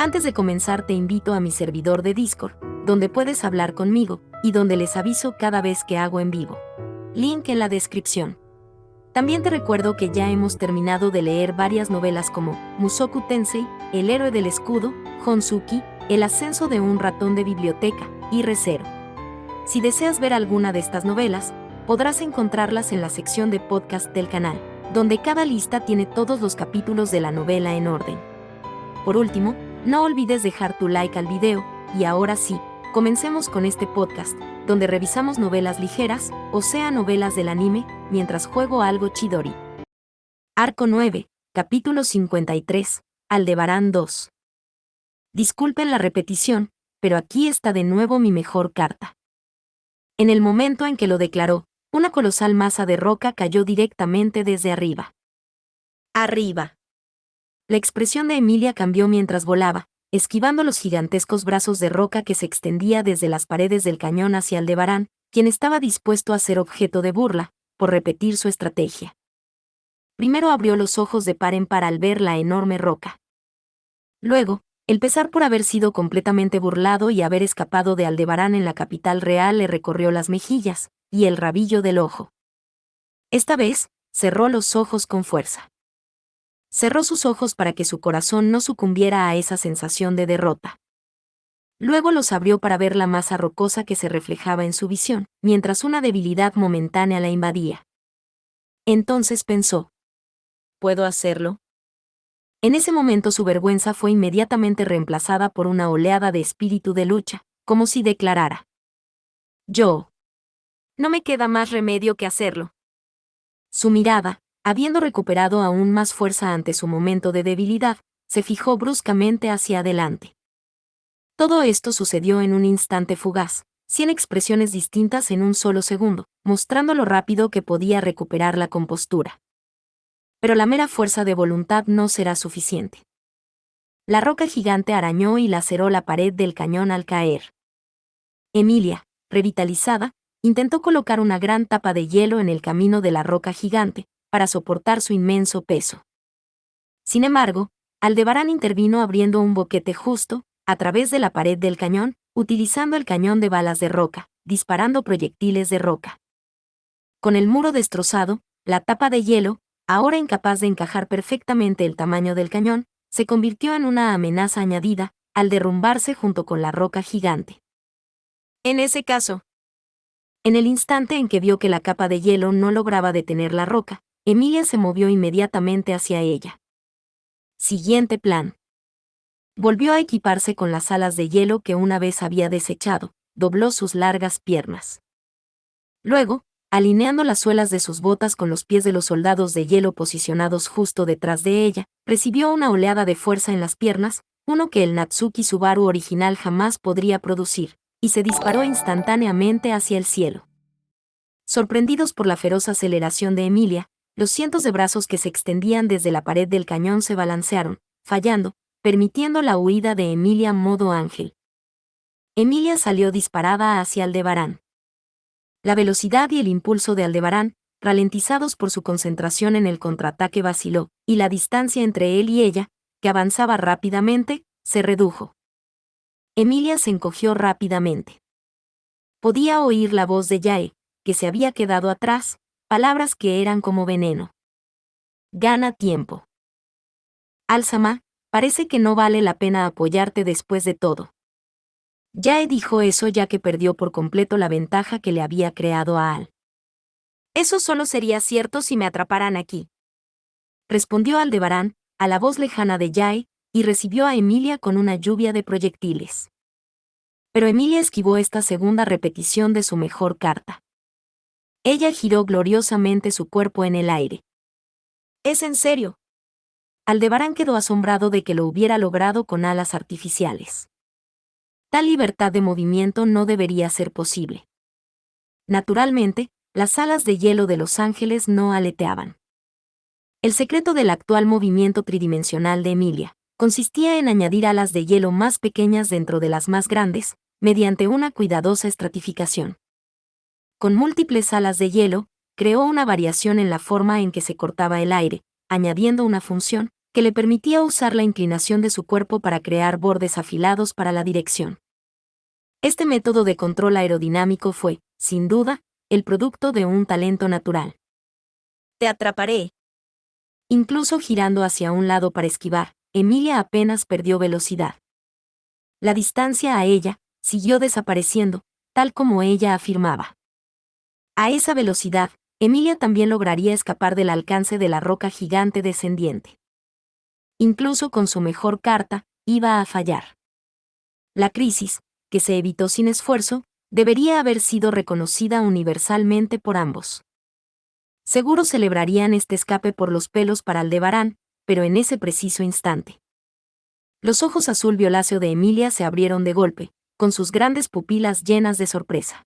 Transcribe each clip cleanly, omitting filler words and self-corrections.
Antes de comenzar te invito a mi servidor de Discord, donde puedes hablar conmigo, y donde les aviso cada vez que hago en vivo. Link en la descripción. También te recuerdo que ya hemos terminado de leer varias novelas como Mushoku Tensei, El héroe del escudo, Honsuki, El ascenso de un ratón de biblioteca, y Re:Zero. Si deseas ver alguna de estas novelas, podrás encontrarlas en la sección de podcast del canal, donde cada lista tiene todos los capítulos de la novela en orden. Por último, no olvides dejar tu like al video, y ahora sí, comencemos con este podcast, donde revisamos novelas ligeras, o sea novelas del anime, mientras juego algo Chidori. Arco 9, capítulo 53, Aldebarán 2. Disculpen la repetición, pero aquí está de nuevo mi mejor carta. En el momento en que lo declaró, una colosal masa de roca cayó directamente desde arriba. ¡Arriba! La expresión de Emilia cambió mientras volaba, esquivando los gigantescos brazos de roca que se extendía desde las paredes del cañón hacia Aldebarán, quien estaba dispuesto a ser objeto de burla, por repetir su estrategia. Primero abrió los ojos de par en par al ver la enorme roca. Luego, el pesar por haber sido completamente burlado y haber escapado de Aldebarán en la capital real le recorrió las mejillas, y el rabillo del ojo. Esta vez, cerró los ojos con fuerza. Cerró sus ojos para que su corazón no sucumbiera a esa sensación de derrota. Luego los abrió para ver la masa rocosa que se reflejaba en su visión, mientras una debilidad momentánea la invadía. Entonces pensó: ¿puedo hacerlo? En ese momento su vergüenza fue inmediatamente reemplazada por una oleada de espíritu de lucha, como si declarara: yo. No me queda más remedio que hacerlo. Su mirada, habiendo recuperado aún más fuerza ante su momento de debilidad, se fijó bruscamente hacia adelante. Todo esto sucedió en un instante fugaz, 100 expresiones distintas en un solo segundo, mostrando lo rápido que podía recuperar la compostura. Pero la mera fuerza de voluntad no será suficiente. La roca gigante arañó y laceró la pared del cañón al caer. Emilia, revitalizada, intentó colocar una gran tapa de hielo en el camino de la roca gigante, para soportar su inmenso peso. Sin embargo, Aldebarán intervino abriendo un boquete justo, a través de la pared del cañón, utilizando el cañón de balas de roca, disparando proyectiles de roca. Con el muro destrozado, la tapa de hielo, ahora incapaz de encajar perfectamente el tamaño del cañón, se convirtió en una amenaza añadida, al derrumbarse junto con la roca gigante. En ese caso, en el instante en que vio que la capa de hielo no lograba detener la roca, Emilia se movió inmediatamente hacia ella. Siguiente plan. Volvió a equiparse con las alas de hielo que una vez había desechado, dobló sus largas piernas. Luego, alineando las suelas de sus botas con los pies de los soldados de hielo posicionados justo detrás de ella, recibió una oleada de fuerza en las piernas, uno que el Natsuki Subaru original jamás podría producir, y se disparó instantáneamente hacia el cielo. Sorprendidos por la feroz aceleración de Emilia, los cientos de brazos que se extendían desde la pared del cañón se balancearon, fallando, permitiendo la huida de Emilia modo ángel. Emilia salió disparada hacia Aldebarán. La velocidad y el impulso de Aldebarán, ralentizados por su concentración en el contraataque, vaciló, y la distancia entre él y ella, que avanzaba rápidamente, se redujo. Emilia se encogió rápidamente. Podía oír la voz de Yae, que se había quedado atrás, palabras que eran como veneno. Gana tiempo. Al-Sama, parece que no vale la pena apoyarte después de todo. Yae dijo eso ya que perdió por completo la ventaja que le había creado a Al. Eso solo sería cierto si me atraparan aquí. Respondió Aldebarán, a la voz lejana de Yae, y recibió a Emilia con una lluvia de proyectiles. Pero Emilia esquivó esta segunda repetición de su mejor carta. Ella giró gloriosamente su cuerpo en el aire. ¿Es en serio? Aldebarán quedó asombrado de que lo hubiera logrado con alas artificiales. Tal libertad de movimiento no debería ser posible. Naturalmente, las alas de hielo de los ángeles no aleteaban. El secreto del actual movimiento tridimensional de Emilia consistía en añadir alas de hielo más pequeñas dentro de las más grandes, mediante una cuidadosa estratificación. Con múltiples alas de hielo, creó una variación en la forma en que se cortaba el aire, añadiendo una función que le permitía usar la inclinación de su cuerpo para crear bordes afilados para la dirección. Este método de control aerodinámico fue, sin duda, el producto de un talento natural. Te atraparé. Incluso girando hacia un lado para esquivar, Emilia apenas perdió velocidad. La distancia a ella siguió desapareciendo, tal como ella afirmaba. A esa velocidad, Emilia también lograría escapar del alcance de la roca gigante descendiente. Incluso con su mejor carta, iba a fallar. La crisis, que se evitó sin esfuerzo, debería haber sido reconocida universalmente por ambos. Seguro celebrarían este escape por los pelos para Aldebarán, pero en ese preciso instante. Los ojos azul violáceo de Emilia se abrieron de golpe, con sus grandes pupilas llenas de sorpresa.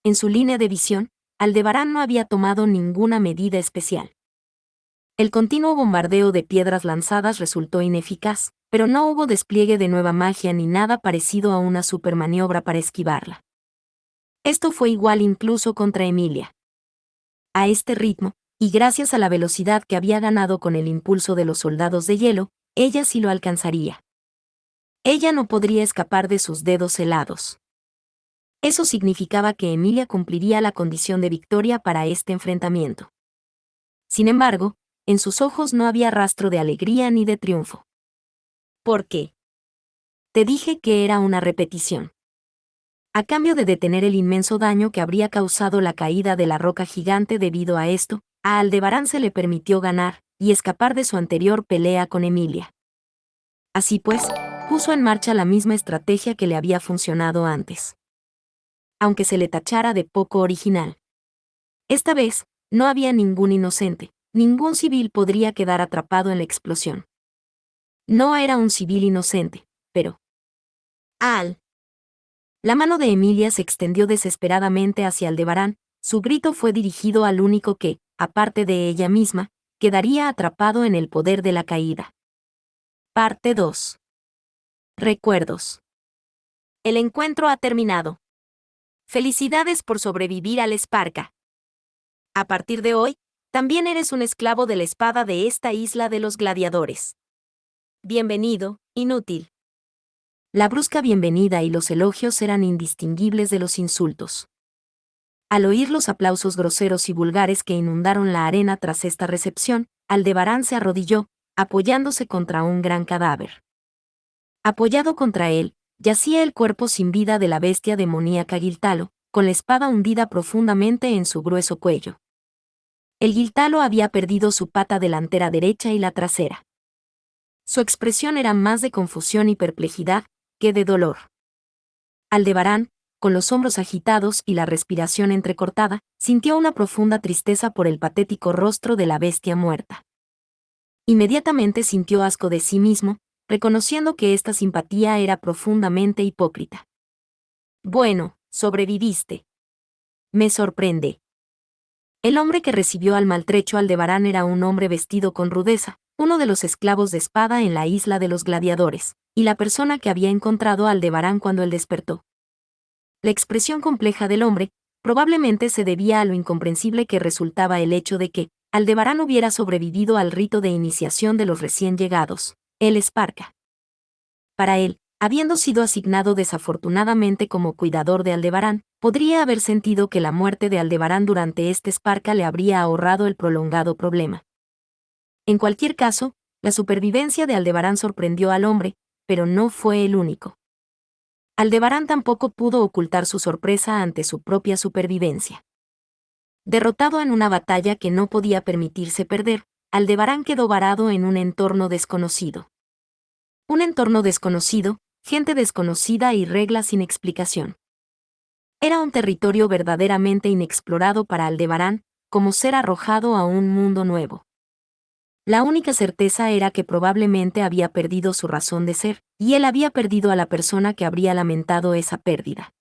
En su línea de visión, Aldebarán no había tomado ninguna medida especial. El continuo bombardeo de piedras lanzadas resultó ineficaz, pero no hubo despliegue de nueva magia ni nada parecido a una supermaniobra para esquivarla. Esto fue igual incluso contra Emilia. A este ritmo, y gracias a la velocidad que había ganado con el impulso de los soldados de hielo, ella sí lo alcanzaría. Ella no podría escapar de sus dedos helados. Eso significaba que Emilia cumpliría la condición de victoria para este enfrentamiento. Sin embargo, en sus ojos no había rastro de alegría ni de triunfo. ¿Por qué? Te dije que era una repetición. A cambio de detener el inmenso daño que habría causado la caída de la roca gigante debido a esto, a Aldebarán se le permitió ganar y escapar de su anterior pelea con Emilia. Así pues, puso en marcha la misma estrategia que le había funcionado antes. Aunque se le tachara de poco original. Esta vez, no había ningún inocente, ningún civil podría quedar atrapado en la explosión. No era un civil inocente, pero... La mano de Emilia se extendió desesperadamente hacia Aldebarán, su grito fue dirigido al único que, aparte de ella misma, quedaría atrapado en el poder de la caída. Parte 2. Recuerdos. El encuentro ha terminado. Felicidades por sobrevivir al Esparca. A partir de hoy, también eres un esclavo de la espada de esta isla de los gladiadores. Bienvenido, inútil. La brusca bienvenida y los elogios eran indistinguibles de los insultos. Al oír los aplausos groseros y vulgares que inundaron la arena tras esta recepción, Aldebarán se arrodilló, apoyándose contra un gran cadáver. Apoyado contra él, yacía el cuerpo sin vida de la bestia demoníaca Giltalo, con la espada hundida profundamente en su grueso cuello. El Giltalo había perdido su pata delantera derecha y la trasera. Su expresión era más de confusión y perplejidad que de dolor. Aldebarán, con los hombros agitados y la respiración entrecortada, sintió una profunda tristeza por el patético rostro de la bestia muerta. Inmediatamente sintió asco de sí mismo, reconociendo que esta simpatía era profundamente hipócrita. Bueno, sobreviviste. Me sorprende. El hombre que recibió al maltrecho Aldebarán era un hombre vestido con rudeza, uno de los esclavos de espada en la isla de los gladiadores, y la persona que había encontrado a Aldebarán cuando él despertó. La expresión compleja del hombre probablemente se debía a lo incomprensible que resultaba el hecho de que Aldebarán hubiera sobrevivido al rito de iniciación de los recién llegados, el Esparca. Para él, habiendo sido asignado desafortunadamente como cuidador de Aldebarán, podría haber sentido que la muerte de Aldebarán durante este Esparca le habría ahorrado el prolongado problema. En cualquier caso, la supervivencia de Aldebarán sorprendió al hombre, pero no fue el único. Aldebarán tampoco pudo ocultar su sorpresa ante su propia supervivencia. Derrotado en una batalla que no podía permitirse perder, Aldebarán quedó varado en un entorno desconocido. Un entorno desconocido, gente desconocida y reglas sin explicación. Era un territorio verdaderamente inexplorado para Aldebarán, como ser arrojado a un mundo nuevo. La única certeza era que probablemente había perdido su razón de ser, y él había perdido a la persona que habría lamentado esa pérdida.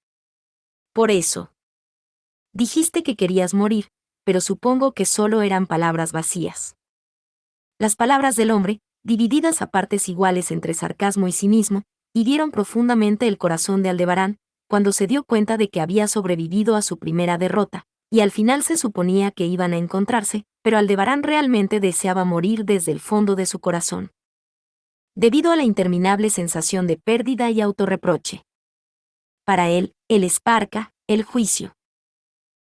Por eso. Dijiste que querías morir, pero supongo que solo eran palabras vacías. Las palabras del hombre, divididas a partes iguales entre sarcasmo y cinismo, hirieron profundamente el corazón de Aldebarán, cuando se dio cuenta de que había sobrevivido a su primera derrota, y al final se suponía que iban a encontrarse, pero Aldebarán realmente deseaba morir desde el fondo de su corazón, debido a la interminable sensación de pérdida y autorreproche. Para él, el Esparca, el juicio.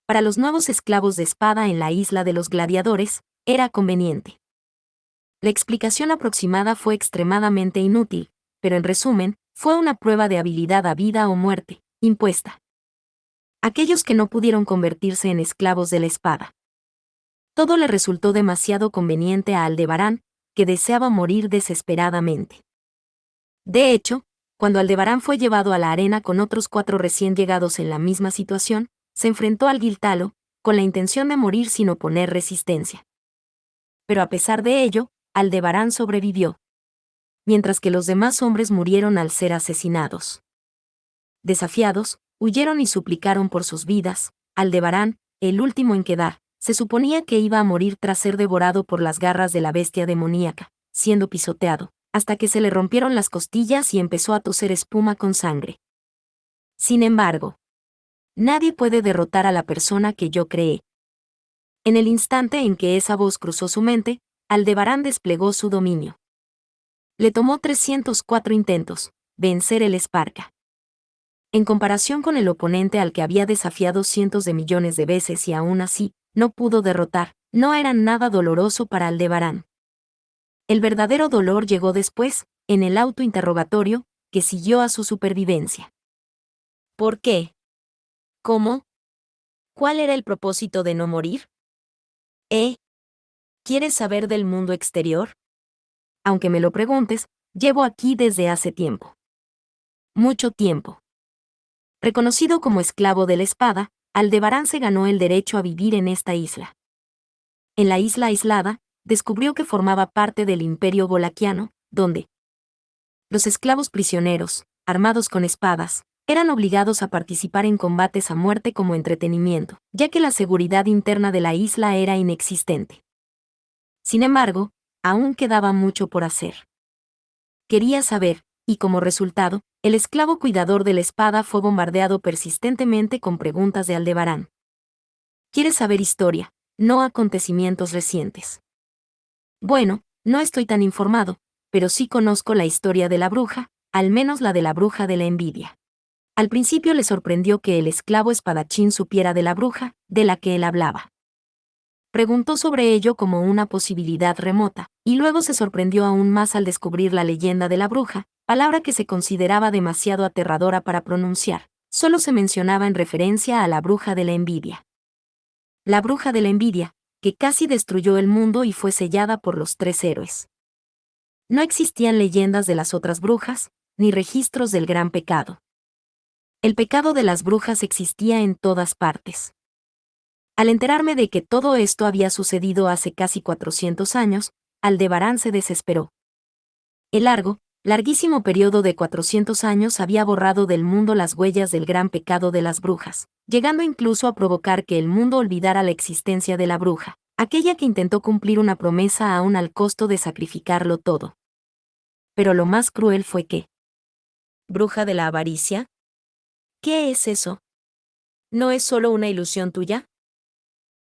Para los nuevos esclavos de espada en la isla de los gladiadores, era conveniente. La explicación aproximada fue extremadamente inútil, pero en resumen, fue una prueba de habilidad a vida o muerte, impuesta. Aquellos que no pudieron convertirse en esclavos de la espada. Todo le resultó demasiado conveniente a Aldebarán, que deseaba morir desesperadamente. De hecho, cuando Aldebarán fue llevado a la arena con otros 4 recién llegados en la misma situación, se enfrentó al Guiltalo, con la intención de morir sin oponer resistencia. Pero a pesar de ello, Aldebarán sobrevivió, mientras que los demás hombres murieron al ser asesinados. Desafiados, huyeron y suplicaron por sus vidas. Aldebarán, el último en quedar, se suponía que iba a morir tras ser devorado por las garras de la bestia demoníaca, siendo pisoteado, hasta que se le rompieron las costillas y empezó a toser espuma con sangre. Sin embargo, nadie puede derrotar a la persona que yo creé. En el instante en que esa voz cruzó su mente, Aldebarán desplegó su dominio. Le tomó 304 intentos, vencer el Esparca. En comparación con el oponente al que había desafiado cientos de millones de veces y aún así, no pudo derrotar, no era nada doloroso para Aldebarán. El verdadero dolor llegó después, en el autointerrogatorio, que siguió a su supervivencia. ¿Por qué? ¿Cómo? ¿Cuál era el propósito de no morir? ¿Quieres saber del mundo exterior? Aunque me lo preguntes, llevo aquí desde hace tiempo. Mucho tiempo. Reconocido como esclavo de la espada, Aldebarán se ganó el derecho a vivir en esta isla. En la isla aislada, descubrió que formaba parte del Imperio Golaquiano, donde los esclavos prisioneros, armados con espadas, eran obligados a participar en combates a muerte como entretenimiento, ya que la seguridad interna de la isla era inexistente. Sin embargo, aún quedaba mucho por hacer. Quería saber, y como resultado, el esclavo cuidador de la espada fue bombardeado persistentemente con preguntas de Aldebarán. ¿Quieres saber historia, no acontecimientos recientes? Bueno, no estoy tan informado, pero sí conozco la historia de la bruja, al menos la de la bruja de la envidia. Al principio le sorprendió que el esclavo espadachín supiera de la bruja, de la que él hablaba. Preguntó sobre ello como una posibilidad remota, y luego se sorprendió aún más al descubrir la leyenda de la bruja, palabra que se consideraba demasiado aterradora para pronunciar. Solo se mencionaba en referencia a la bruja de la envidia. La bruja de la envidia, que casi destruyó el mundo y fue sellada por los 3 héroes. No existían leyendas de las otras brujas, ni registros del gran pecado. El pecado de las brujas existía en todas partes. Al enterarme de que todo esto había sucedido hace casi 400 años, Aldebarán se desesperó. El larguísimo periodo de 400 años había borrado del mundo las huellas del gran pecado de las brujas, llegando incluso a provocar que el mundo olvidara la existencia de la bruja, aquella que intentó cumplir una promesa aún al costo de sacrificarlo todo. Pero lo más cruel fue que... ¿Bruja de la avaricia? ¿Qué es eso? ¿No es solo una ilusión tuya?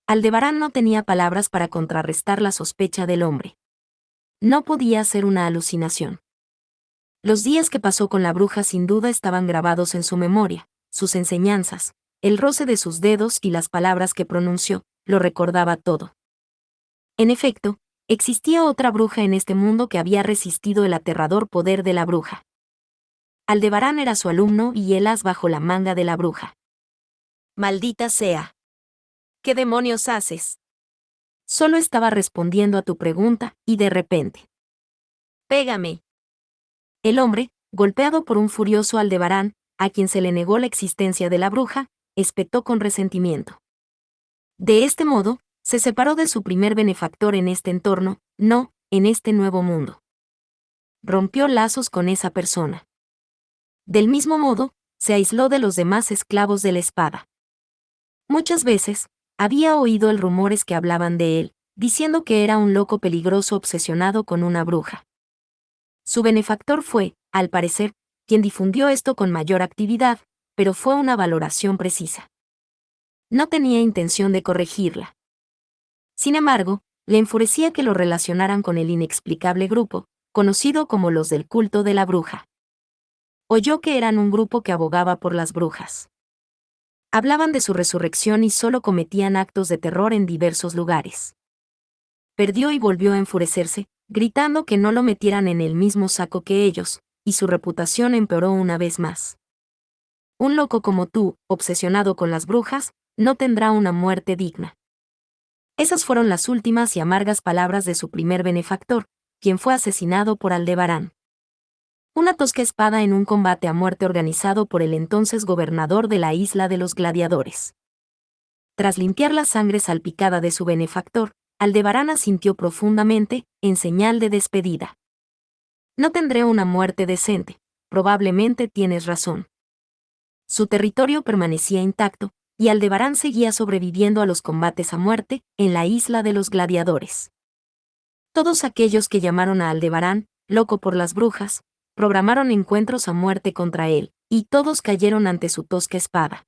Aldebarán no tenía palabras para contrarrestar la sospecha del hombre. No podía ser una alucinación. Los días que pasó con la bruja sin duda estaban grabados en su memoria, sus enseñanzas, el roce de sus dedos y las palabras que pronunció, lo recordaba todo. En efecto, existía otra bruja en este mundo que había resistido el aterrador poder de la bruja. Aldebarán era su alumno y él as bajo la manga de la bruja. Maldita sea. ¿Qué demonios haces? Solo estaba respondiendo a tu pregunta, y de repente. Pégame. El hombre, golpeado por un furioso Aldebarán, a quien se le negó la existencia de la bruja, espetó con resentimiento. De este modo, se separó de su primer benefactor en este entorno, no, en este nuevo mundo. Rompió lazos con esa persona. Del mismo modo, se aisló de los demás esclavos de la espada. Muchas veces, había oído el rumores que hablaban de él, diciendo que era un loco peligroso obsesionado con una bruja. Su benefactor fue, al parecer, quien difundió esto con mayor actividad, pero fue una valoración precisa. No tenía intención de corregirla. Sin embargo, le enfurecía que lo relacionaran con el inexplicable grupo, conocido como los del culto de la bruja. Oyó que eran un grupo que abogaba por las brujas. Hablaban de su resurrección y solo cometían actos de terror en diversos lugares. Perdió y volvió a enfurecerse, gritando que no lo metieran en el mismo saco que ellos, y su reputación empeoró una vez más. Un loco como tú, obsesionado con las brujas, no tendrá una muerte digna. Esas fueron las últimas y amargas palabras de su primer benefactor, quien fue asesinado por Aldebarán. Una tosca espada en un combate a muerte organizado por el entonces gobernador de la isla de los gladiadores. Tras limpiar la sangre salpicada de su benefactor, Aldebarán asintió profundamente, en señal de despedida. No tendré una muerte decente, probablemente tienes razón. Su territorio permanecía intacto, y Aldebarán seguía sobreviviendo a los combates a muerte en la isla de los gladiadores. Todos aquellos que llamaron a Aldebarán, loco por las brujas, programaron encuentros a muerte contra él, y todos cayeron ante su tosca espada.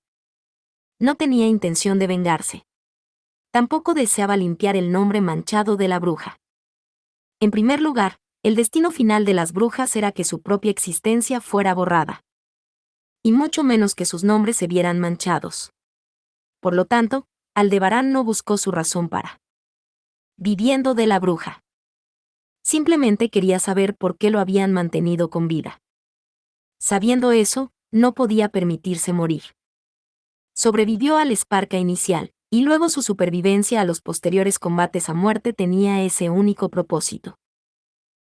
No tenía intención de vengarse. Tampoco deseaba limpiar el nombre manchado de la bruja. En primer lugar, el destino final de las brujas era que su propia existencia fuera borrada. Y mucho menos que sus nombres se vieran manchados. Por lo tanto, Aldebarán no buscó su razón para viviendo de la bruja. Simplemente quería saber por qué lo habían mantenido con vida. Sabiendo eso, no podía permitirse morir. Sobrevivió al Esparca inicial, y luego su supervivencia a los posteriores combates a muerte tenía ese único propósito.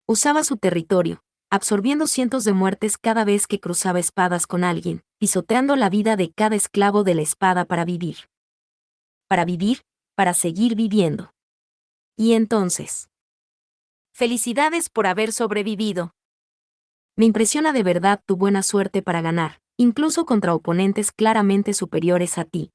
Usaba su territorio, absorbiendo cientos de muertes cada vez que cruzaba espadas con alguien, pisoteando la vida de cada esclavo de la espada para vivir. Para vivir, para seguir viviendo. Y entonces. Felicidades por haber sobrevivido. Me impresiona de verdad tu buena suerte para ganar, incluso contra oponentes claramente superiores a ti.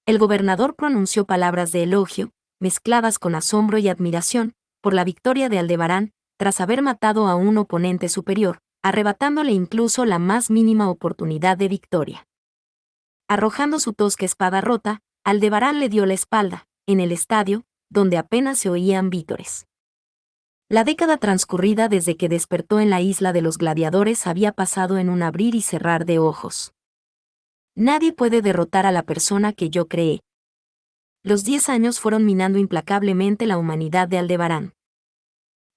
El gobernador pronunció palabras de elogio, mezcladas con asombro y admiración, por la victoria de Aldebarán, tras haber matado a un oponente superior, arrebatándole incluso la más mínima oportunidad de victoria. Arrojando su tosca espada rota, Aldebarán le dio la espalda, en el estadio, donde apenas se oían vítores. La década transcurrida desde que despertó en la isla de los gladiadores había pasado en un abrir y cerrar de ojos. Nadie puede derrotar a la persona que yo creé. Los 10 años fueron minando implacablemente la humanidad de Aldebarán.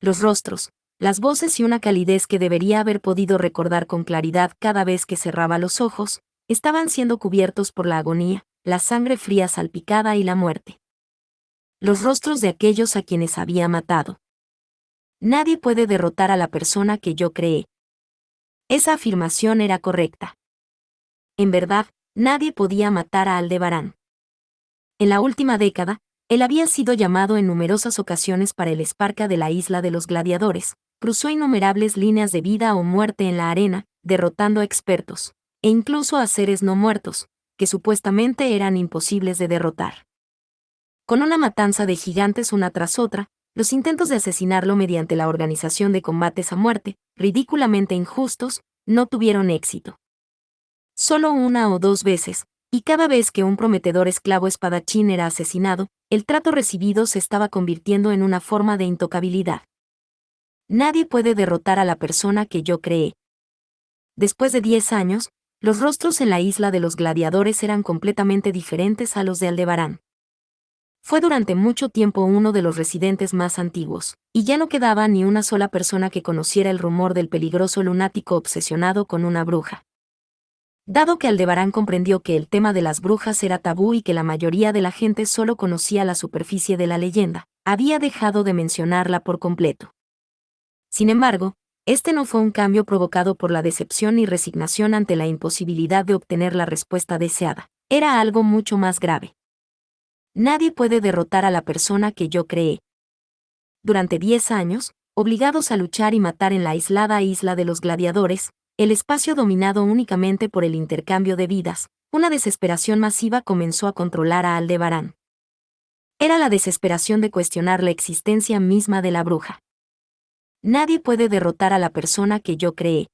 Los rostros, las voces y una calidez que debería haber podido recordar con claridad cada vez que cerraba los ojos, estaban siendo cubiertos por la agonía, la sangre fría salpicada y la muerte. Los rostros de aquellos a quienes había matado. Nadie puede derrotar a la persona que yo creé. Esa afirmación era correcta. En verdad, nadie podía matar a Aldebarán. En la última década, él había sido llamado en numerosas ocasiones para el Esparca de la isla de los gladiadores, cruzó innumerables líneas de vida o muerte en la arena, derrotando a expertos, e incluso a seres no muertos, que supuestamente eran imposibles de derrotar. Con una matanza de gigantes una tras otra, los intentos de asesinarlo mediante la organización de combates a muerte, ridículamente injustos, no tuvieron éxito. Solo una o dos veces, y cada vez que un prometedor esclavo espadachín era asesinado, el trato recibido se estaba convirtiendo en una forma de intocabilidad. Nadie puede derrotar a la persona que yo creé. Después de 10 años, los rostros en la isla de los gladiadores eran completamente diferentes a los de Aldebarán. Fue durante mucho tiempo uno de los residentes más antiguos, y ya no quedaba ni una sola persona que conociera el rumor del peligroso lunático obsesionado con una bruja. Dado que Aldebarán comprendió que el tema de las brujas era tabú y que la mayoría de la gente solo conocía la superficie de la leyenda, había dejado de mencionarla por completo. Sin embargo, este no fue un cambio provocado por la decepción y resignación ante la imposibilidad de obtener la respuesta deseada. Era algo mucho más grave. Nadie puede derrotar a la persona que yo creé. Durante 10 años, obligados a luchar y matar en la aislada isla de los gladiadores, el espacio dominado únicamente por el intercambio de vidas, una desesperación masiva comenzó a controlar a Aldebarán. Era la desesperación de cuestionar la existencia misma de la bruja. Nadie puede derrotar a la persona que yo creé.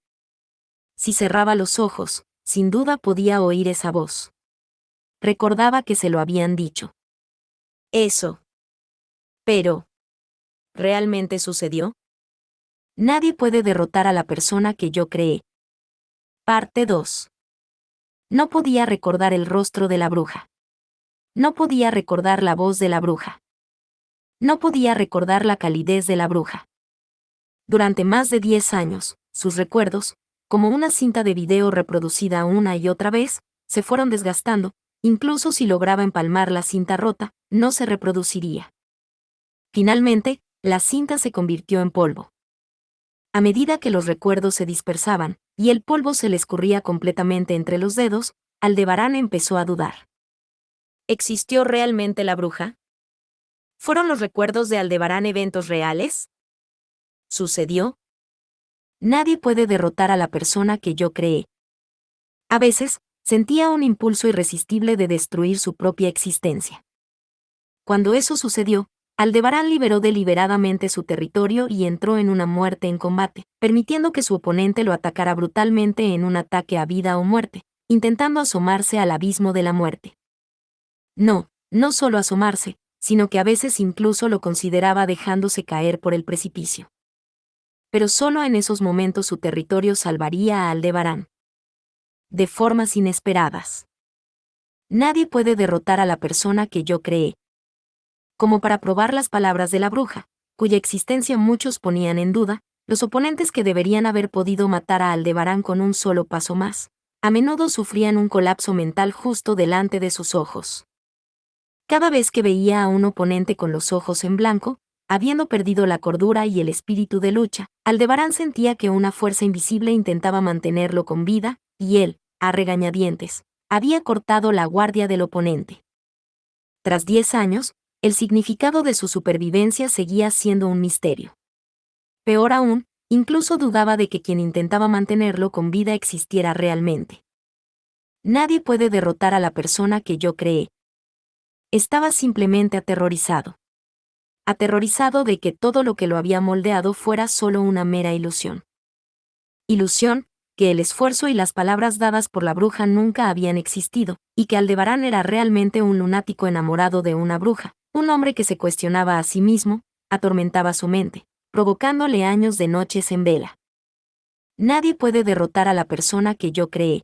Si cerraba los ojos, sin duda podía oír esa voz. recordaba que se lo habían dicho. Eso. Pero, ¿realmente sucedió? Nadie puede derrotar a la persona que yo creé. Parte 2. No podía recordar el rostro de la bruja. No podía recordar la voz de la bruja. No podía recordar la calidez de la bruja. Durante más de 10 años, sus recuerdos, como una cinta de video reproducida una y otra vez, se fueron desgastando, incluso si lograba empalmar la cinta rota, no se reproduciría. Finalmente, la cinta se convirtió en polvo. A medida que los recuerdos se dispersaban, y el polvo se le escurría completamente entre los dedos, Aldebarán empezó a dudar. ¿Existió realmente la bruja? ¿Fueron los recuerdos de Aldebarán eventos reales? ¿Sucedió? Nadie puede derrotar a la persona que yo creé. A veces, sentía un impulso irresistible de destruir su propia existencia. Cuando eso sucedió, Aldebarán liberó deliberadamente su territorio y entró en una muerte en combate, permitiendo que su oponente lo atacara brutalmente en un ataque a vida o muerte, intentando asomarse al abismo de la muerte. No solo asomarse, sino que a veces incluso lo consideraba dejándose caer por el precipicio. Pero solo en esos momentos su territorio salvaría a Aldebarán. De formas inesperadas. Nadie puede derrotar a la persona que yo creé. Como para probar las palabras de la bruja, cuya existencia muchos ponían en duda, los oponentes que deberían haber podido matar a Aldebarán con un solo paso más, a menudo sufrían un colapso mental justo delante de sus ojos. Cada vez que veía a un oponente con los ojos en blanco, habiendo perdido la cordura y el espíritu de lucha, Aldebarán sentía que una fuerza invisible intentaba mantenerlo con vida, y él, a regañadientes, había cortado la guardia del oponente. Tras 10 años, el significado de su supervivencia seguía siendo un misterio. Peor aún, incluso dudaba de que quien intentaba mantenerlo con vida existiera realmente. Nadie puede derrotar a la persona que yo creé. Estaba simplemente aterrorizado. Aterrorizado de que todo lo que lo había moldeado fuera solo una mera ilusión. Ilusión, que el esfuerzo y las palabras dadas por la bruja nunca habían existido, y que Aldebarán era realmente un lunático enamorado de una bruja, un hombre que se cuestionaba a sí mismo, atormentaba su mente, provocándole años de noches en vela. Nadie puede derrotar a la persona que yo creé.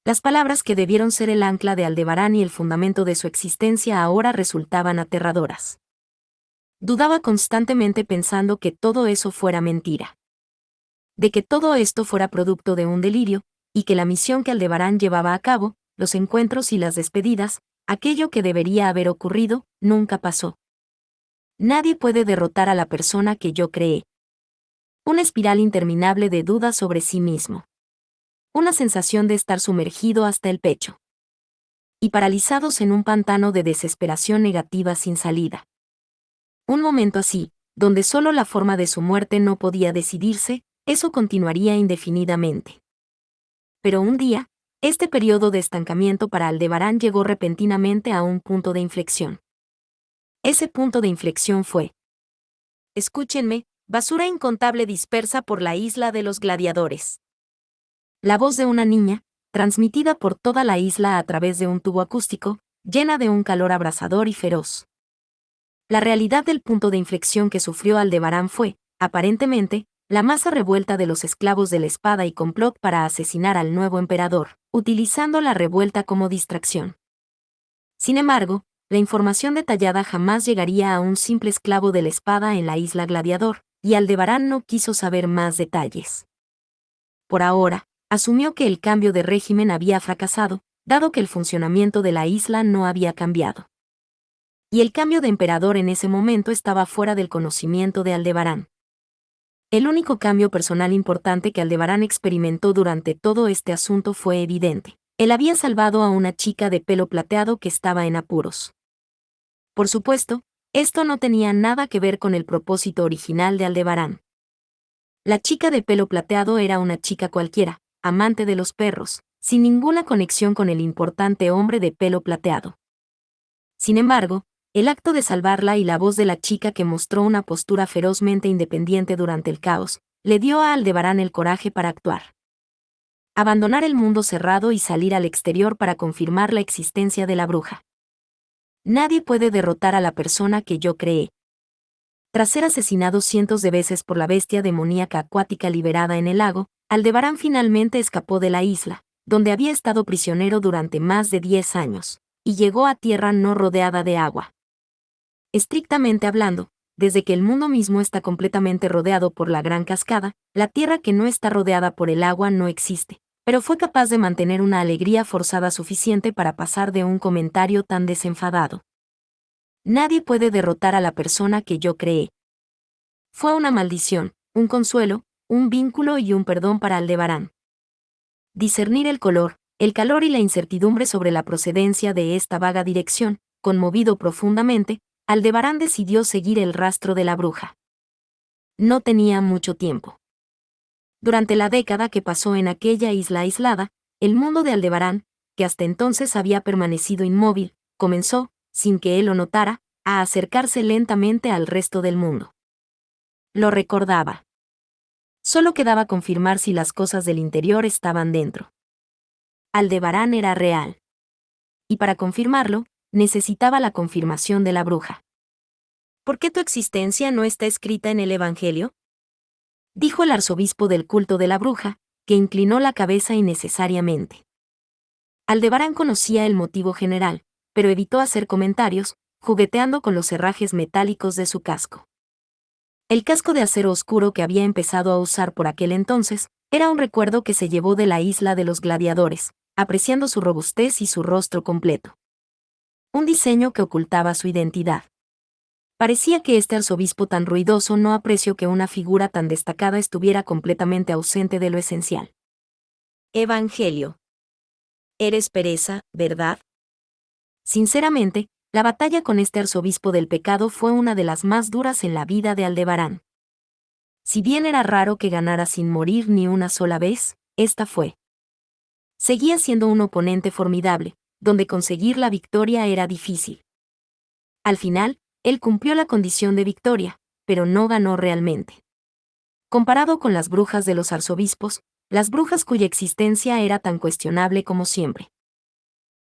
Las palabras que debieron ser el ancla de Aldebarán y el fundamento de su existencia ahora resultaban aterradoras. Dudaba constantemente pensando que todo eso fuera mentira. De que todo esto fuera producto de un delirio, y que la misión que Aldebarán llevaba a cabo, los encuentros y las despedidas, aquello que debería haber ocurrido, nunca pasó. Nadie puede derrotar a la persona que yo creé. Una espiral interminable de dudas sobre sí mismo. Una sensación de estar sumergido hasta el pecho. Y paralizados en un pantano de desesperación negativa sin salida. Un momento así, donde solo la forma de su muerte no podía decidirse, eso continuaría indefinidamente. Pero un día, este periodo de estancamiento para Aldebarán llegó repentinamente a un punto de inflexión. Ese punto de inflexión fue: escúchenme, basura incontable dispersa por la isla de los gladiadores. La voz de una niña, transmitida por toda la isla a través de un tubo acústico, llena de un calor abrasador y feroz. La realidad del punto de inflexión que sufrió Aldebarán fue, aparentemente, la masa revuelta de los esclavos de la espada y complot para asesinar al nuevo emperador, utilizando la revuelta como distracción. Sin embargo, la información detallada jamás llegaría a un simple esclavo de la espada en la isla Gladiador, y Aldebarán no quiso saber más detalles. Por ahora, asumió que el cambio de régimen había fracasado, dado que el funcionamiento de la isla no había cambiado. Y el cambio de emperador en ese momento estaba fuera del conocimiento de Aldebarán. El único cambio personal importante que Aldebarán experimentó durante todo este asunto fue evidente. Él había salvado a una chica de pelo plateado que estaba en apuros. Por supuesto, esto no tenía nada que ver con el propósito original de Aldebarán. La chica de pelo plateado era una chica cualquiera, amante de los perros, sin ninguna conexión con el importante hombre de pelo plateado. Sin embargo, el acto de salvarla y la voz de la chica que mostró una postura ferozmente independiente durante el caos, le dio a Aldebarán el coraje para actuar. abandonar el mundo cerrado y salir al exterior para confirmar la existencia de la bruja. Nadie puede derrotar a la persona que yo creé. Tras ser asesinado cientos de veces por la bestia demoníaca acuática liberada en el lago, Aldebarán finalmente escapó de la isla, donde había estado prisionero durante más de 10 años, y llegó a tierra no rodeada de agua. Estrictamente hablando, desde que el mundo mismo está completamente rodeado por la gran cascada, la tierra que no está rodeada por el agua no existe, pero fue capaz de mantener una alegría forzada suficiente para pasar de un comentario tan desenfadado. Nadie puede derrotar a la persona que yo creé. Fue una maldición, un consuelo, un vínculo y un perdón para Aldebarán. Discernir el color, el calor y la incertidumbre sobre la procedencia de esta vaga dirección, conmovido profundamente, Aldebarán decidió seguir el rastro de la bruja. No tenía mucho tiempo. Durante la década que pasó en aquella isla aislada, el mundo de Aldebarán, que hasta entonces había permanecido inmóvil, comenzó, sin que él lo notara, a acercarse lentamente al resto del mundo. Lo recordaba. Solo quedaba confirmar si las cosas del interior estaban dentro. Aldebarán era real. Y para confirmarlo, necesitaba la confirmación de la bruja. ¿Por qué tu existencia no está escrita en el Evangelio? Dijo el arzobispo del culto de la bruja, que inclinó la cabeza innecesariamente. Aldebarán conocía el motivo general, pero evitó hacer comentarios, jugueteando con los herrajes metálicos de su casco. El casco de acero oscuro que había empezado a usar por aquel entonces, era un recuerdo que se llevó de la isla de los gladiadores, apreciando su robustez y su rostro completo. Un diseño que ocultaba su identidad. Parecía que este arzobispo tan ruidoso no apreció que una figura tan destacada estuviera completamente ausente de lo esencial. Evangelio. Eres pereza, ¿verdad? Sinceramente, la batalla con este arzobispo del pecado fue una de las más duras en la vida de Aldebarán. Si bien era raro que ganara sin morir ni una sola vez, esta fue. Seguía siendo un oponente formidable, donde conseguir la victoria era difícil. Al final, él cumplió la condición de victoria, pero no ganó realmente. Comparado con las brujas de los arzobispos, las brujas cuya existencia era tan cuestionable como siempre.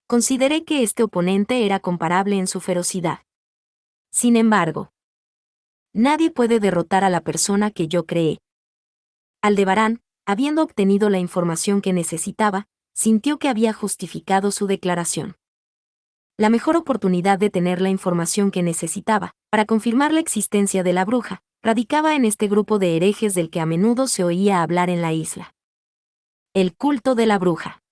Consideré que este oponente era comparable en su ferocidad. Sin embargo, nadie puede derrotar a la persona que yo creé. Aldebarán, habiendo obtenido la información que necesitaba, sintió que había justificado su declaración. La mejor oportunidad de tener la información que necesitaba, para confirmar la existencia de la bruja, radicaba en este grupo de herejes del que a menudo se oía hablar en la isla. El culto de la bruja.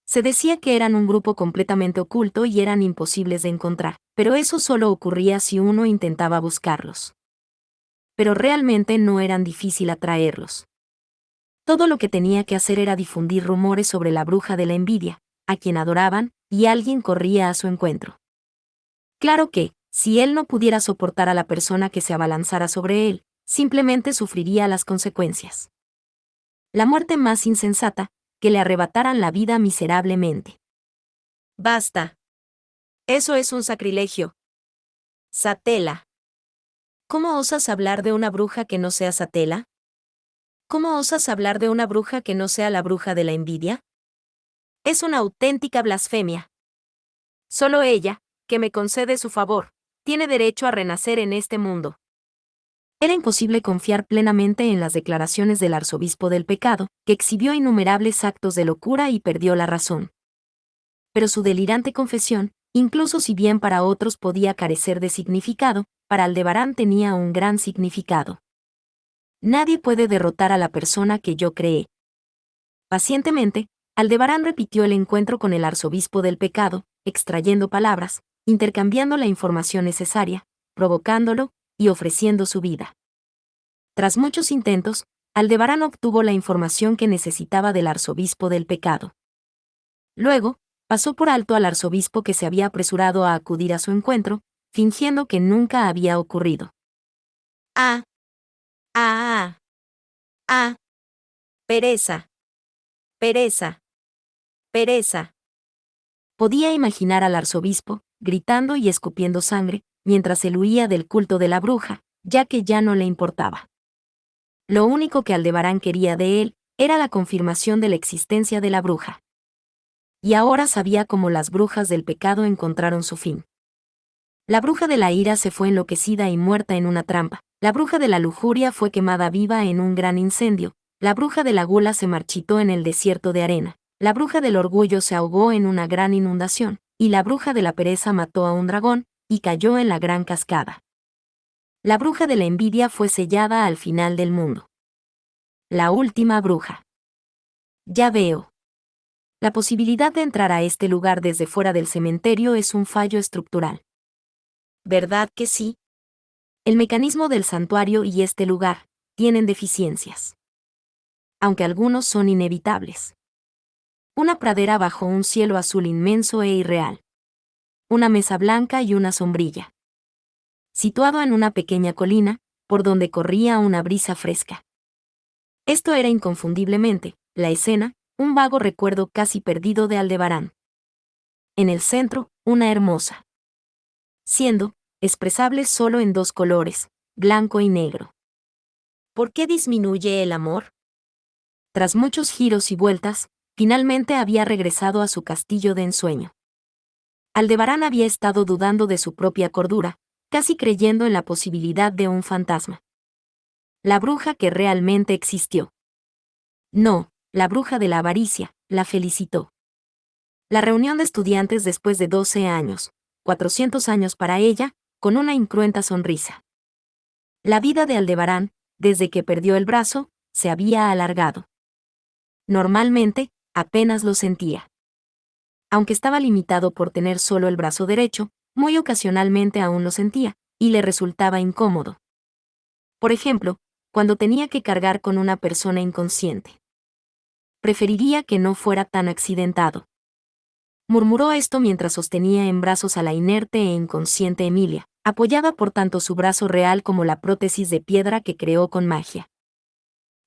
Se decía que eran un grupo completamente oculto y eran imposibles de encontrar, pero eso solo ocurría si uno intentaba buscarlos. Pero realmente no eran difícil atraerlos. Todo lo que tenía que hacer era difundir rumores sobre la bruja de la envidia, a quien adoraban, y alguien corría a su encuentro. Claro que, si él no pudiera soportar a la persona que se abalanzara sobre él, simplemente sufriría las consecuencias. La muerte más insensata, que le arrebataran la vida miserablemente. Basta. Eso es un sacrilegio. Satela. ¿Cómo osas hablar de una bruja que no sea Satela? ¿Cómo osas hablar de una bruja que no sea la bruja de la envidia? Es una auténtica blasfemia. Solo ella, que me concede su favor, tiene derecho a renacer en este mundo. Era imposible confiar plenamente en las declaraciones del arzobispo del pecado, que exhibió innumerables actos de locura y perdió la razón. Pero su delirante confesión, incluso si bien para otros podía carecer de significado, para Aldebarán tenía un gran significado. Nadie puede derrotar a la persona que yo creé. Pacientemente, Aldebarán repitió el encuentro con el arzobispo del pecado, extrayendo palabras, intercambiando la información necesaria, provocándolo, y ofreciendo su vida. Tras muchos intentos, Aldebarán obtuvo la información que necesitaba del arzobispo del pecado. Luego, pasó por alto al arzobispo que se había apresurado a acudir a su encuentro, fingiendo que nunca había ocurrido. Ah. Ah. Ah. Pereza. Pereza. Pereza. Podía imaginar al arzobispo, gritando y escupiendo sangre, mientras él huía del culto de la bruja, ya que ya no le importaba. Lo único que Aldebarán quería de él, Era la confirmación de la existencia de la bruja. Y ahora sabía cómo las brujas del pecado encontraron su fin. La bruja de la ira se fue enloquecida y muerta en una trampa. La bruja de la lujuria fue quemada viva en un gran incendio. La bruja de la gula se marchitó en el desierto de arena. La bruja del orgullo se ahogó en una gran inundación. Y la bruja de la pereza mató a un dragón y cayó en la gran cascada. La bruja de la envidia fue sellada al final del mundo. La última bruja. Ya veo. La posibilidad de entrar a este lugar desde fuera del cementerio es un fallo estructural. ¿Verdad que sí? El mecanismo del santuario y este lugar tienen deficiencias. Aunque algunos son inevitables. Una pradera bajo un cielo azul inmenso e irreal. Una mesa blanca y una sombrilla. Situado en una pequeña colina, por donde corría una brisa fresca. Esto era inconfundiblemente, la escena, un vago recuerdo casi perdido de Aldebarán. En el centro, una hermosa. Siendo, expresable solo en dos colores, blanco y negro. ¿Por qué disminuye el amor? Tras muchos giros y vueltas, finalmente había regresado a su castillo de ensueño. Aldebarán había estado dudando de su propia cordura, casi creyendo en la posibilidad de un fantasma. La bruja que realmente existió. No, la bruja de la avaricia, la felicitó. La reunión de estudiantes después de 12 años, 400 años para ella, con una incruenta sonrisa. La vida de Aldebarán, desde que perdió el brazo, se había alargado. Normalmente, apenas lo sentía. Aunque estaba limitado por tener solo el brazo derecho, muy ocasionalmente aún lo sentía, y le resultaba incómodo. Por ejemplo, cuando tenía que cargar con una persona inconsciente. Preferiría que no fuera tan accidentado. Murmuró esto mientras sostenía en brazos a la inerte e inconsciente Emilia, apoyada por tanto su brazo real como la prótesis de piedra que creó con magia.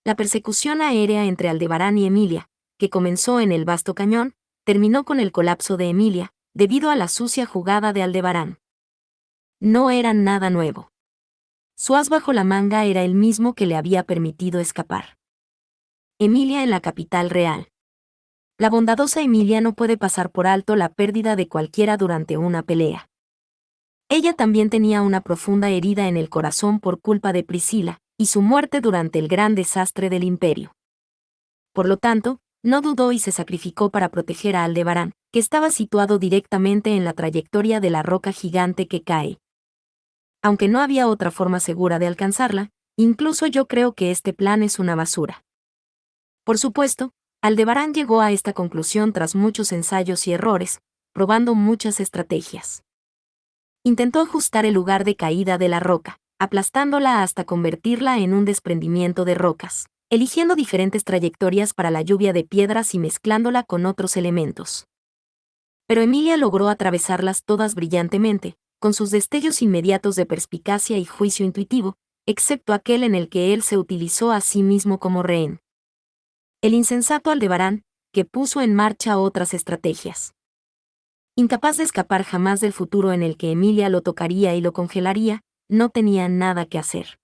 La persecución aérea entre Aldebarán y Emilia, que comenzó en el vasto cañón, terminó con el colapso de Emilia, debido a la sucia jugada de Aldebarán. No era nada nuevo. Su as bajo la manga era el mismo que le había permitido escapar. Emilia en la capital real. La bondadosa Emilia no puede pasar por alto la pérdida de cualquiera durante una pelea. Ella también tenía una profunda herida en el corazón por culpa de Priscila, y su muerte durante el gran desastre del imperio. Por lo tanto, no dudó y se sacrificó para proteger a Aldebarán, que estaba situado directamente en la trayectoria de la roca gigante que cae. Aunque no había otra forma segura de alcanzarla, incluso yo creo que este plan es una basura. Por supuesto, Aldebarán llegó a esta conclusión tras muchos ensayos y errores, probando muchas estrategias. Intentó ajustar el lugar de caída de la roca, aplastándola hasta convertirla en un desprendimiento de rocas, eligiendo diferentes trayectorias para la lluvia de piedras y mezclándola con otros elementos. Pero Emilia logró atravesarlas todas brillantemente, con sus destellos inmediatos de perspicacia y juicio intuitivo, excepto aquel en el que él se utilizó a sí mismo como rehén. El insensato Aldebarán, que puso en marcha otras estrategias. Incapaz de escapar jamás del futuro en el que Emilia lo tocaría y lo congelaría, no tenía nada que hacer.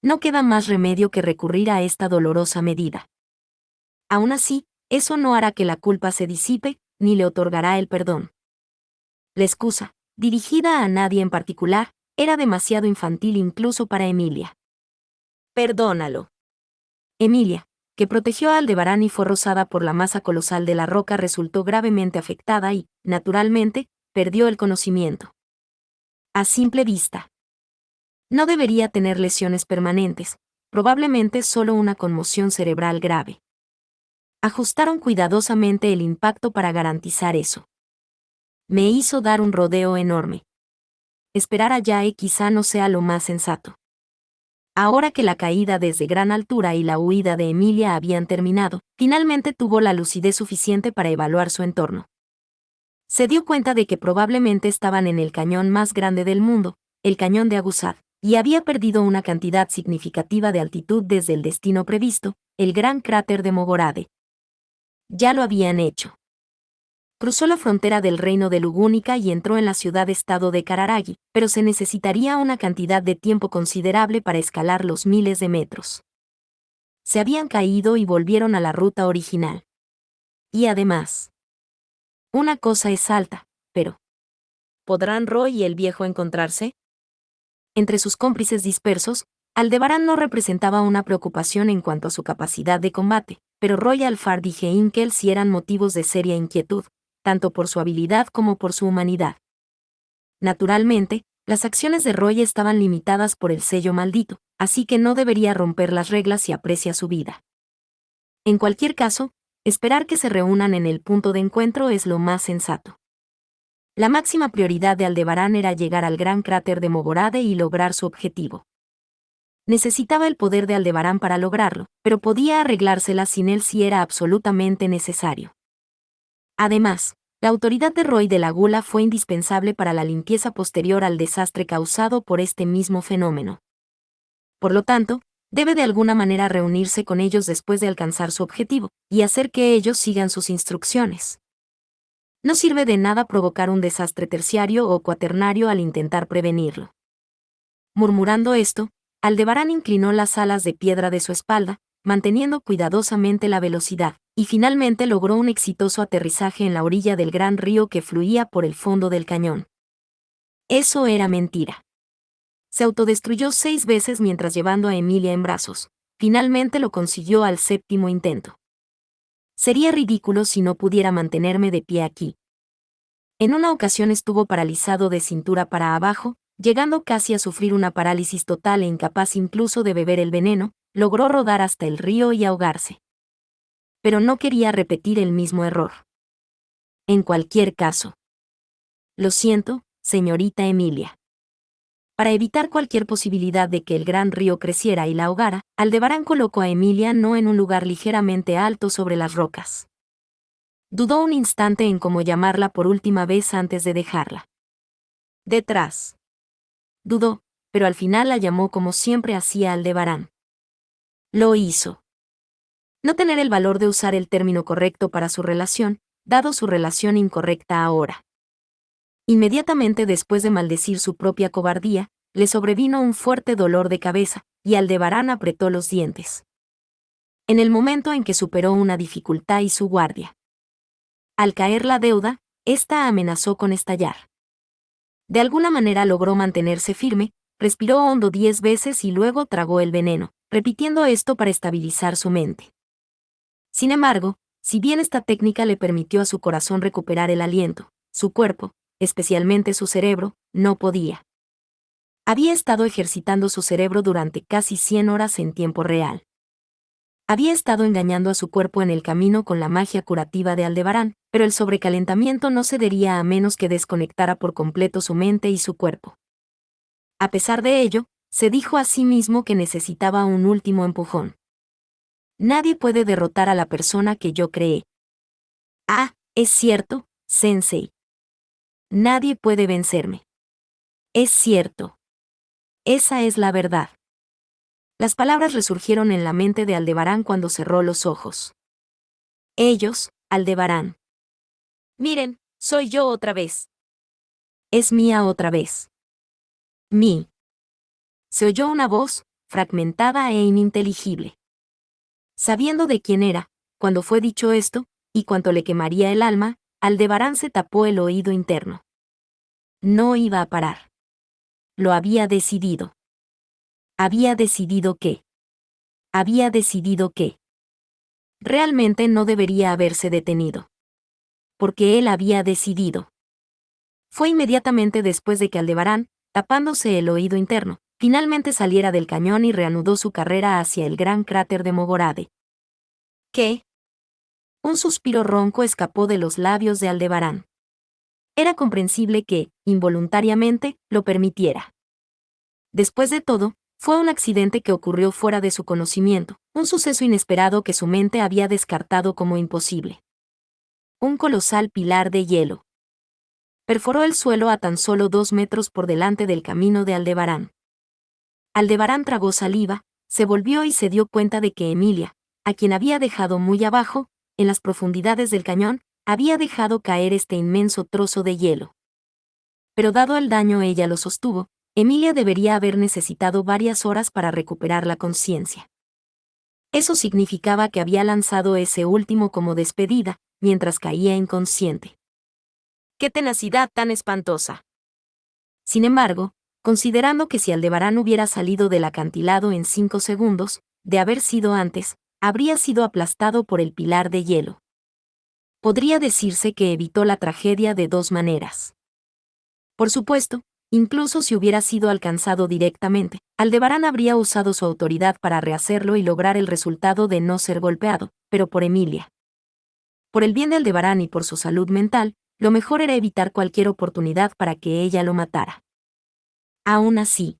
No queda más remedio que recurrir a esta dolorosa medida. Aún así, eso no hará que la culpa se disipe, ni le otorgará el perdón. La excusa, dirigida a nadie en particular, era demasiado infantil incluso para Emilia. Perdónalo. Emilia, que protegió a Aldebarán y fue rozada por la masa colosal de la roca, resultó gravemente afectada y, naturalmente, perdió el conocimiento. A simple vista. No debería tener lesiones permanentes, probablemente solo una conmoción cerebral grave. Ajustaron cuidadosamente el impacto para garantizar eso. Me hizo dar un rodeo enorme. Esperar allá quizá no sea lo más sensato. Ahora que la caída desde gran altura y la huida de Emilia habían terminado, finalmente tuvo la lucidez suficiente para evaluar su entorno. Se dio cuenta de que probablemente estaban en el cañón más grande del mundo, el cañón de Aguzad, y había perdido una cantidad significativa de altitud desde el destino previsto, el gran cráter de Mogorade. Ya lo habían hecho. Cruzó la frontera del reino de Lugúnica y entró en la ciudad-estado de Cararagui, pero se necesitaría una cantidad de tiempo considerable para escalar los miles de metros. se habían caído y volvieron a la ruta original. Y además, una cosa es alta, pero ¿podrán Roy y el viejo encontrarse? Entre sus cómplices dispersos, Aldebarán no representaba una preocupación en cuanto a su capacidad de combate, pero Roy Alfard y Heinkel sí eran motivos de seria inquietud, tanto por su habilidad como por su humanidad. Naturalmente, las acciones de Roy estaban limitadas por el sello maldito, así que no debería romper las reglas si aprecia su vida. En cualquier caso, esperar que se reúnan en el punto de encuentro es lo más sensato. La máxima prioridad de Aldebarán era llegar al gran cráter de Mogorade y lograr su objetivo. Necesitaba el poder de Aldebarán para lograrlo, pero podía arreglársela sin él si era absolutamente necesario. Además, la autoridad de Roy de la Gula fue indispensable para la limpieza posterior al desastre causado por este mismo fenómeno. Por lo tanto, debe de alguna manera reunirse con ellos después de alcanzar su objetivo, y hacer que ellos sigan sus instrucciones. No sirve de nada provocar un desastre terciario o cuaternario al intentar prevenirlo. Murmurando esto, Aldebarán inclinó las alas de piedra de su espalda, manteniendo cuidadosamente la velocidad, y finalmente logró un exitoso aterrizaje en la orilla del gran río que fluía por el fondo del cañón. Eso era mentira. Se autodestruyó 6 veces mientras llevando a Emilia en brazos. Finalmente lo consiguió al 7º intento. Sería ridículo si no pudiera mantenerme de pie aquí. En una ocasión estuvo paralizado de cintura para abajo, llegando casi a sufrir una parálisis total e incapaz incluso de beber el veneno, logró rodar hasta el río y ahogarse. Pero no quería repetir el mismo error. En cualquier caso. Lo siento, señorita Emilia. Para evitar cualquier posibilidad de que el gran río creciera y la ahogara, Aldebarán colocó a Emilia no en un lugar ligeramente alto sobre las rocas. Dudó un instante en cómo llamarla por última vez antes de dejarla. Detrás. Dudó, pero al final la llamó como siempre hacía Aldebarán. Lo hizo. No tener el valor de usar el término correcto para su relación, dado su relación incorrecta ahora. Inmediatamente después de maldecir su propia cobardía, le sobrevino un fuerte dolor de cabeza, y Aldebarán apretó los dientes. En el momento en que superó una dificultad y su guardia. Al caer la deuda, ésta amenazó con estallar. De alguna manera logró mantenerse firme, respiró hondo 10 veces y luego tragó el veneno, repitiendo esto para estabilizar su mente. Sin embargo, si bien esta técnica le permitió a su corazón recuperar el aliento, su cuerpo, especialmente su cerebro, no podía. Había estado ejercitando su cerebro durante casi 100 horas en tiempo real. Había estado engañando a su cuerpo en el camino con la magia curativa de Aldebarán, pero el sobrecalentamiento no cedería a menos que desconectara por completo su mente y su cuerpo. A pesar de ello, se dijo a sí mismo que necesitaba un último empujón. Nadie puede derrotar a la persona que yo creé. Ah, es cierto, Sensei. Nadie puede vencerme. Es cierto. Esa es la verdad. Las palabras resurgieron en la mente de Aldebarán cuando cerró los ojos. Ellos, Aldebarán. Miren, soy yo otra vez. Es mía otra vez. Mí. Se oyó una voz, fragmentada e ininteligible. Sabiendo de quién era, cuando fue dicho esto, y cuánto le quemaría el alma, Aldebarán se tapó el oído interno. No iba a parar. Lo había decidido. Había decidido qué. Había decidido qué. Realmente no debería haberse detenido. Porque él había decidido. Fue inmediatamente después de que Aldebarán, tapándose el oído interno, finalmente saliera del cañón y reanudó su carrera hacia el gran cráter de Mogorade. ¿Qué? Un suspiro ronco escapó de los labios de Aldebarán. Era comprensible que, involuntariamente, lo permitiera. Después de todo, fue un accidente que ocurrió fuera de su conocimiento, un suceso inesperado que su mente había descartado como imposible. Un colosal pilar de hielo. Perforó el suelo a tan solo 2 metros por delante del camino de Aldebarán. Aldebarán tragó saliva, se volvió y se dio cuenta de que Emilia, a quien había dejado muy abajo, en las profundidades del cañón, había dejado caer este inmenso trozo de hielo. Pero dado el daño ella lo sostuvo, Emilia debería haber necesitado varias horas para recuperar la conciencia. Eso significaba que había lanzado ese último como despedida, mientras caía inconsciente. ¡Qué tenacidad tan espantosa! Sin embargo, considerando que si Aldebarán hubiera salido del acantilado en 5 segundos, de haber sido antes, habría sido aplastado por el pilar de hielo. Podría decirse que evitó la tragedia de 2 maneras. Por supuesto, incluso si hubiera sido alcanzado directamente, Aldebarán habría usado su autoridad para rehacerlo y lograr el resultado de no ser golpeado, pero por Emilia. Por el bien de Aldebarán y por su salud mental, lo mejor era evitar cualquier oportunidad para que ella lo matara. Aún así,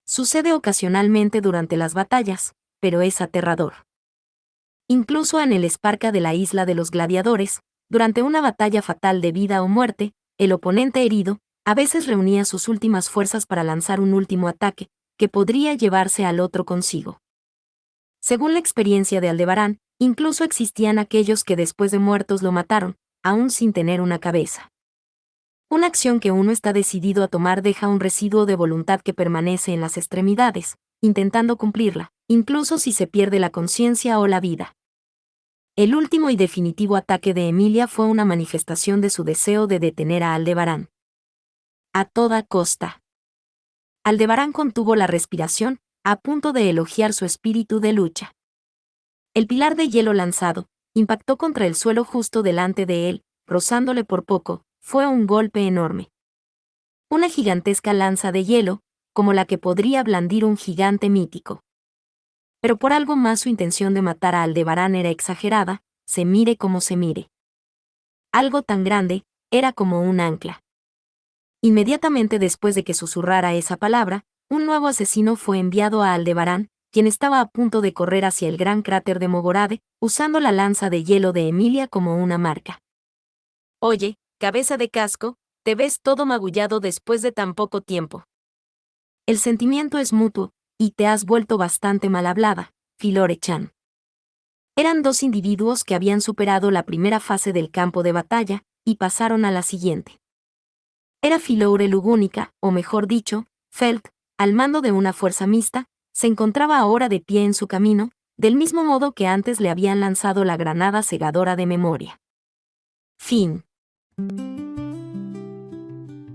sucede ocasionalmente durante las batallas, pero es aterrador. Incluso en el Esparca de la Isla de los Gladiadores, durante una batalla fatal de vida o muerte, el oponente herido, a veces reunía sus últimas fuerzas para lanzar un último ataque, que podría llevarse al otro consigo. Según la experiencia de Aldebarán, incluso existían aquellos que después de muertos lo mataron, aún sin tener una cabeza. Una acción que uno está decidido a tomar deja un residuo de voluntad que permanece en las extremidades, intentando cumplirla, incluso si se pierde la conciencia o la vida. El último y definitivo ataque de Emilia fue una manifestación de su deseo de detener a Aldebarán. A toda costa. Aldebarán contuvo la respiración, a punto de elogiar su espíritu de lucha. El pilar de hielo lanzado, impactó contra el suelo justo delante de él, rozándole por poco, fue un golpe enorme. Una gigantesca lanza de hielo, como la que podría blandir un gigante mítico. Pero por algo más su intención de matar a Aldebarán era exagerada, se mire como se mire. Algo tan grande, era como un ancla. Inmediatamente después de que susurrara esa palabra, un nuevo asesino fue enviado a Aldebarán, quien estaba a punto de correr hacia el gran cráter de Mogorade, usando la lanza de hielo de Emilia como una marca. Oye, cabeza de casco, te ves todo magullado después de tan poco tiempo. El sentimiento es mutuo, y te has vuelto bastante mal hablada, Filore-chan. Eran 2 individuos que habían superado la primera fase del campo de batalla, y pasaron a la siguiente. Era Filore Lugúnica, o mejor dicho, Felt, al mando de una fuerza mixta, se encontraba ahora de pie en su camino, del mismo modo que antes le habían lanzado la granada cegadora de memoria. Fin.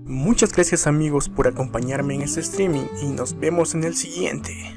Muchas gracias amigos por acompañarme en este streaming y nos vemos en el siguiente.